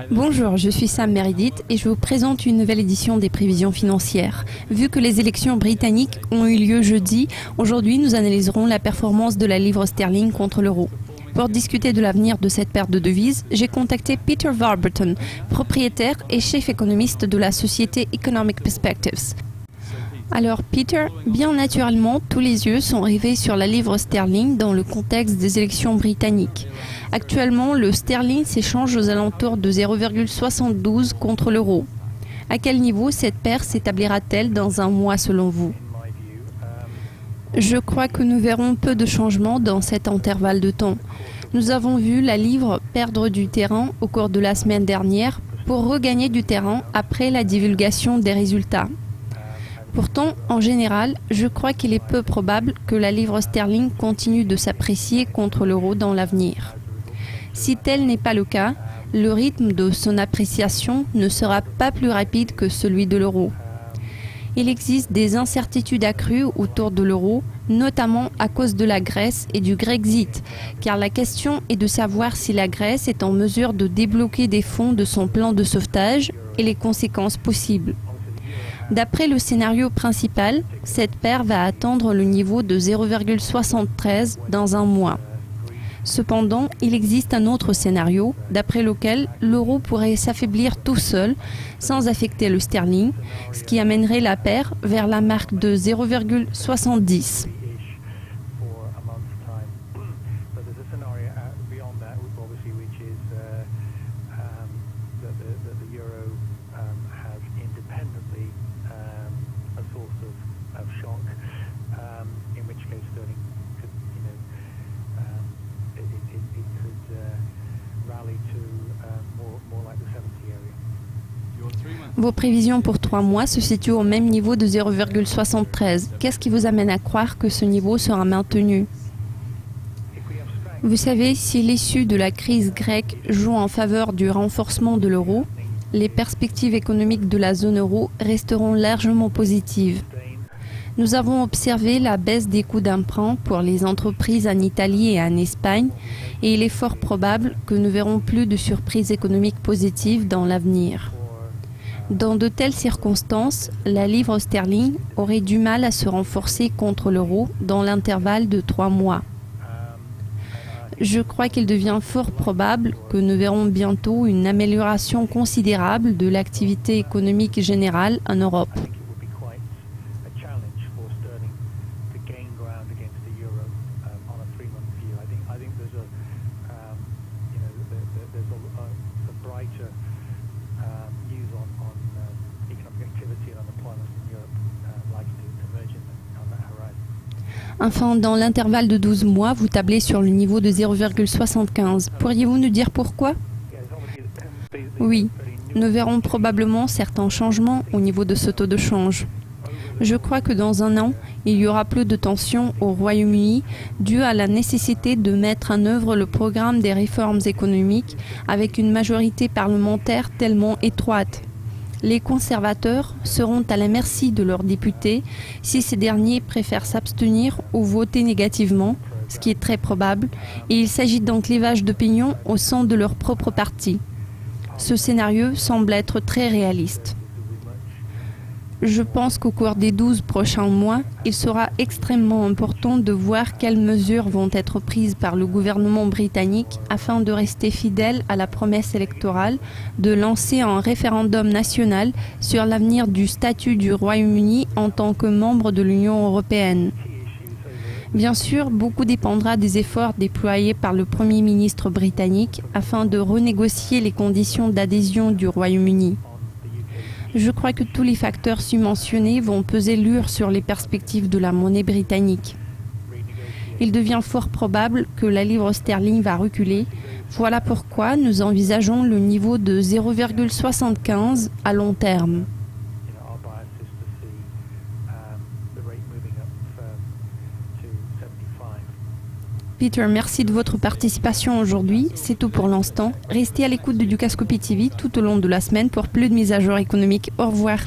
Bonjour, je suis Sam Meredith et je vous présente une nouvelle édition des prévisions financières. Vu que les élections britanniques ont eu lieu jeudi, aujourd'hui nous analyserons la performance de la livre sterling contre l'euro. Pour discuter de l'avenir de cette paire de devises, j'ai contacté Peter Warburton, propriétaire et chef économiste de la société Economic Perspectives. Alors Peter, bien naturellement, tous les yeux sont rivés sur la livre sterling dans le contexte des élections britanniques. Actuellement, le sterling s'échange aux alentours de 0,72 contre l'euro. À quel niveau cette paire s'établira-t-elle dans un mois selon vous? Je crois que nous verrons peu de changements dans cet intervalle de temps. Nous avons vu la livre perdre du terrain au cours de la semaine dernière pour regagner du terrain après la divulgation des résultats. Pourtant, en général, je crois qu'il est peu probable que la livre sterling continue de s'apprécier contre l'euro dans l'avenir. Si tel n'est pas le cas, le rythme de son appréciation ne sera pas plus rapide que celui de l'euro. Il existe des incertitudes accrues autour de l'euro, notamment à cause de la Grèce et du Grexit, car la question est de savoir si la Grèce est en mesure de débloquer des fonds de son plan de sauvetage et les conséquences possibles. D'après le scénario principal, cette paire va atteindre le niveau de 0,73 dans un mois. Cependant, il existe un autre scénario, d'après lequel l'euro pourrait s'affaiblir tout seul, sans affecter le sterling, ce qui amènerait la paire vers la marque de 0,70. Vos prévisions pour 3 mois se situent au même niveau de 0,73. Qu'est-ce qui vous amène à croire que ce niveau sera maintenu? Vous savez, si l'issue de la crise grecque joue en faveur du renforcement de l'euro, les perspectives économiques de la zone euro resteront largement positives. Nous avons observé la baisse des coûts d'emprunt pour les entreprises en Italie et en Espagne, et il est fort probable que nous verrons plus de surprises économiques positives dans l'avenir. Dans de telles circonstances, la livre sterling aurait du mal à se renforcer contre l'euro dans l'intervalle de 3 mois. Je crois qu'il devient fort probable que nous verrons bientôt une amélioration considérable de l'activité économique générale en Europe. Enfin, dans l'intervalle de 12 mois, vous tablez sur le niveau de 0,75. Pourriez-vous nous dire pourquoi? Oui, nous verrons probablement certains changements au niveau de ce taux de change. Je crois que dans un an, il y aura plus de tensions au Royaume-Uni dû à la nécessité de mettre en œuvre le programme des réformes économiques avec une majorité parlementaire tellement étroite. Les conservateurs seront à la merci de leurs députés si ces derniers préfèrent s'abstenir ou voter négativement, ce qui est très probable, et il s'agit d'un clivage d'opinion au sein de leur propre parti. Ce scénario semble être très réaliste. Je pense qu'au cours des 12 prochains mois, il sera extrêmement important de voir quelles mesures vont être prises par le gouvernement britannique afin de rester fidèle à la promesse électorale de lancer un référendum national sur l'avenir du statut du Royaume-Uni en tant que membre de l'Union européenne. Bien sûr, beaucoup dépendra des efforts déployés par le Premier ministre britannique afin de renégocier les conditions d'adhésion du Royaume-Uni. Je crois que tous les facteurs subventionnés vont peser lourd sur les perspectives de la monnaie britannique. Il devient fort probable que la livre sterling va reculer. Voilà pourquoi nous envisageons le niveau de 0,75 à long terme. Peter, merci de votre participation aujourd'hui. C'est tout pour l'instant. Restez à l'écoute de Dukascopy TV tout au long de la semaine pour plus de mises à jour économiques. Au revoir.